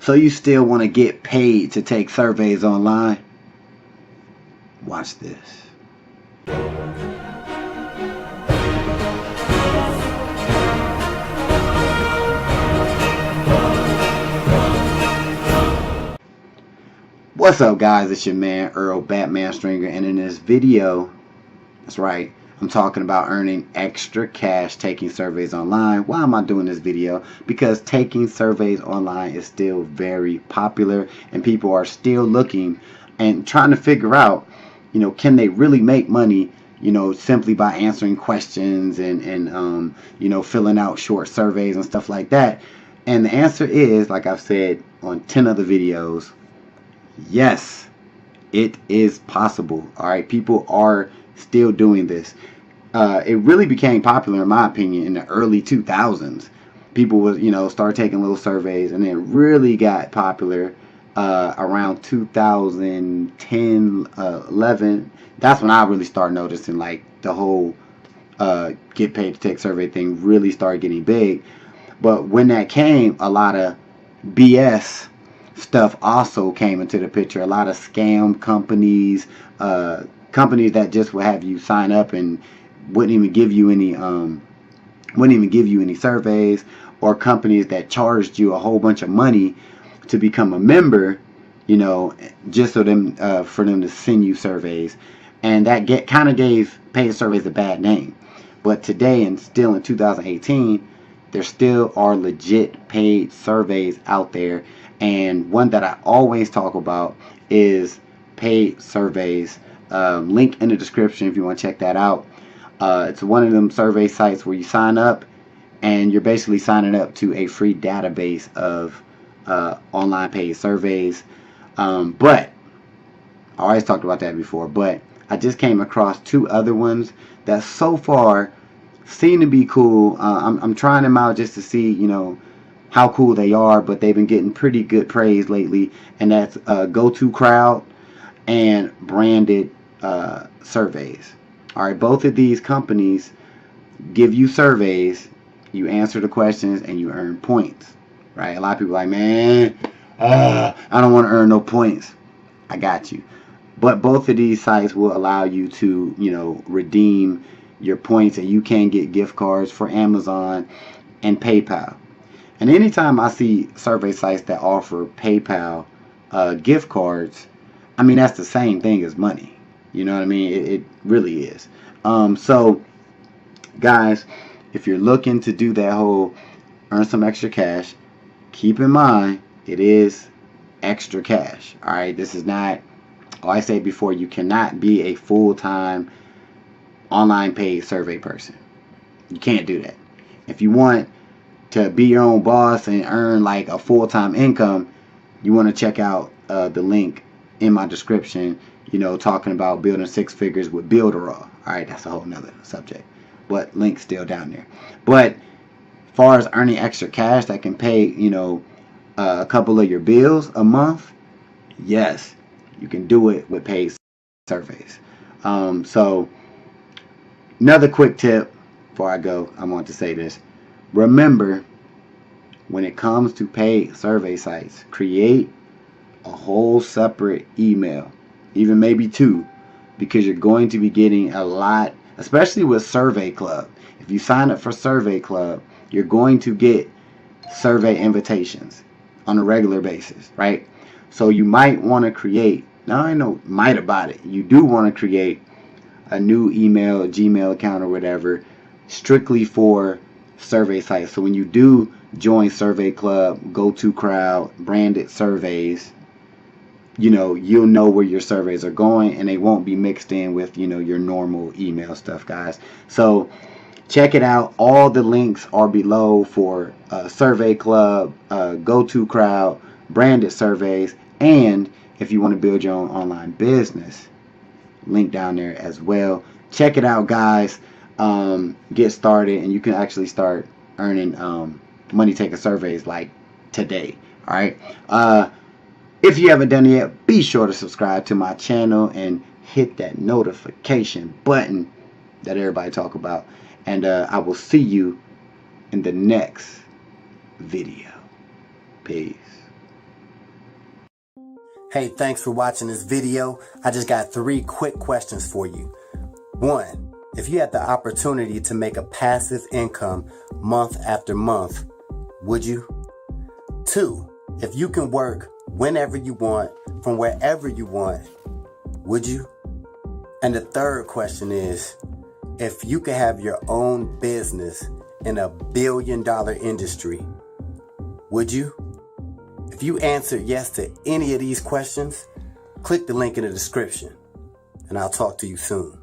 So you still want to get paid to take surveys online? Watch this. What's up, guys? It's your man Earl Batman Stringer, and in this video, that's right, I'm talking about earning extra cash taking surveys online. Why am I doing this video? Because taking surveys online is still very popular, and people are still looking and trying to figure out, can they really make money, simply by answering questions and filling out short surveys and stuff like that. And the answer is, like I've said on 10 other videos, yes, it is possible. All right, people are still doing this. It really became popular, in my opinion, in the early 2000s. People was, start taking little surveys, and it really got popular around 2010, 11. That's when I really started noticing, like, the whole get paid to take survey thing really started getting big. But when that came, a lot of BS stuff also came into the picture. A lot of scam companies, companies that just would have you sign up and wouldn't even give you any surveys, or companies that charged you a whole bunch of money to become a member, just so for them to send you surveys, and that kind of gave paid surveys a bad name. But today, and still in 2018, there still are legit paid surveys out there, and one that I always talk about is Paid Surveys. Link in the description if you want to check that out. It's one of them survey sites where you sign up, and you're basically signing up to a free database of online paid surveys. But I always talked about that before, but I just came across two other ones that so far seem to be cool. I'm trying them out just to see, how cool they are, but they've been getting pretty good praise lately, and that's GoToCrowd and Branded Surveys. All right, both of these companies give you surveys, you answer the questions, and you earn points. Right? A lot of people are like, man, I don't want to earn no points. I got you. But both of these sites will allow you to, redeem your points, and you can get gift cards for Amazon and PayPal. And anytime I see survey sites that offer PayPal gift cards, I mean, that's the same thing as money. You know what I mean? It really is. So, guys, if you're looking to do that whole earn some extra cash, keep in mind it is extra cash. All right, this is not. Like I said before, you cannot be a full-time online paid survey person. You can't do that. If you want to be your own boss and earn like a full-time income, you want to check out the link in my description, talking about building six figures with Builderall. Alright, that's a whole nother subject, but link's still down there. But as far as earning extra cash that can pay, a couple of your bills a month, yes, you can do it with paid surveys. So another quick tip before I go, I want to say this. Remember, when it comes to paid survey sites, create a whole separate email, even maybe two, because you're going to be getting a lot, especially with Survey Club. If you sign up for Survey Club, you're going to get survey invitations on a regular basis, right? So you might want to create, now I know might about it, you do want to create a new email, a Gmail account or whatever, strictly for survey sites. So when you do join Survey Club, GoToCrowd, Branded Surveys, you'll know where your surveys are going, and they won't be mixed in with, your normal email stuff, guys. So check it out. All the links are below for Survey Club, GoToCrowd, Branded Surveys, and if you want to build your own online business, link down there as well. Check it out, guys. Get started, and you can actually start earning money taking surveys like today. All right. If you haven't done it yet, be sure to subscribe to my channel and hit that notification button that everybody talk about. And I will see you in the next video. Peace. Hey, thanks for watching this video. I just got 3 quick questions for you. 1, if you had the opportunity to make a passive income month after month, would you? 2, if you can work whenever you want, from wherever you want, would you? And the 3rd question is, if you could have your own business in a billion-dollar industry, would you? If you answered yes to any of these questions, click the link in the description, and I'll talk to you soon.